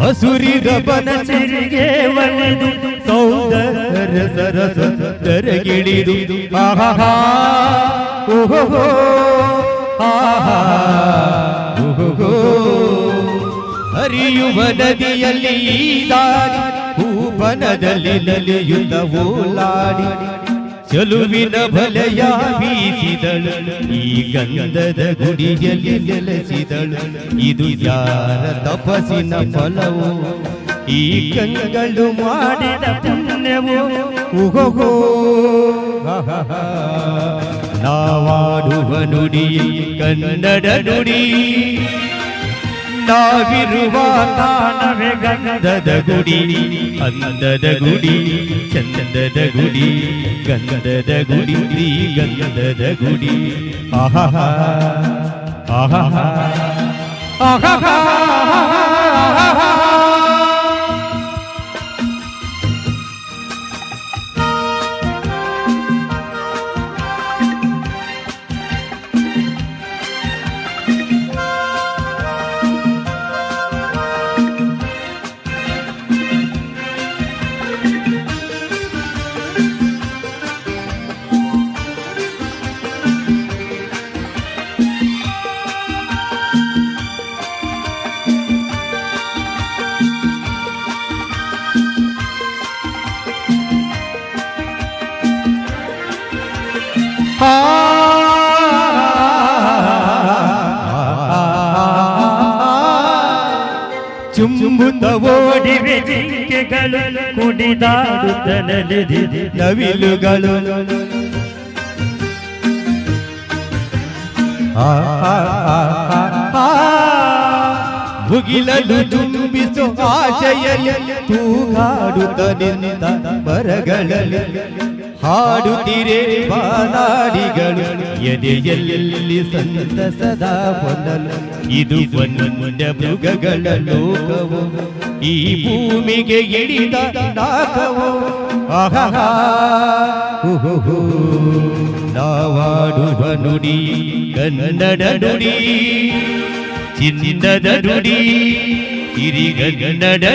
ಹಸುರಿದ ಬನಸಿರಿಗೆ ಒಲಿದು ಸೌಂದರ್ಯ ಸರಸ ದರಗಿಳಿದು ಆಹಾ ಓಹೋ ಆಹಾ ಓಹೋ ಹರಿಯುವ ನದಿಯಲ್ಲಿ ಈದಾಡಿ ಹೂಬನದಲ್ಲಿ ನಲಿಯುತ್ತ ಓಲಾಡಿ ಚಲುವಿನ ಬಲೆಯ ಬೀಸಿದಳು ಈ ಗಂಧದ ಗುಡಿಯಲ್ಲಿ ನೆಲೆಸಿದಳು ಇದು ಯಾರ ತಪಸ್ಸಿನ ಫಲವು ಈ ಗಂಗಳು ಮಾಡಿದ ಪುಣ್ಯವು ಉಹೋ ನಾವಾಡುವ ನುಡಿ ಕನ್ನಡ ನುಡಿ ನಾವಿರುವ ತಾಣವೇ ಗಂಧದ ಗುಡಿ ಅಂದದ ಗುಡಿ ಚಂದದ ಗುಡಿ ಗಂಧದ ಗುಡಿ ಗಂಧದ ಗುಡಿ ಆಹಾ ಆಹಾ ಆಹಾ ಚುಂಬುತ್ತ ಓಡಿವೆ ಜಿಂಕೆಗಳು ಕುಣಿದಾಡುತ್ತ ನಲಿದಿದೆ ನವಿಲುಗಳು ಮುಗಿಲಲು ತುಂಬಿಸೋ ಆಶೆಯಲ್ಲಿ ತೂಗಾಡುತ್ತ ನಿಂತ ಮರಗಳಲ್ಲಿ ಹಾಡುತ್ತಿರೆ ಬಾನಾಡಿಗಳು ಎದೆಯಲ್ಲಿ ಸಂತಸದ ಹೊನಲು ಇದು ಒಂದ ಮೃಗಗಳ ಲೋಕವು ಈ ಭೂಮಿಗೆ ಇಳಿದ ನಾಕವು ಆಹಾ ನಾವಾಡುವ ನುಡಿ ಕನ್ನಡ ನುಡಿ ಚಿನ್ನದ ನುಡಿ ಹಿರಿಗನ್ನಡ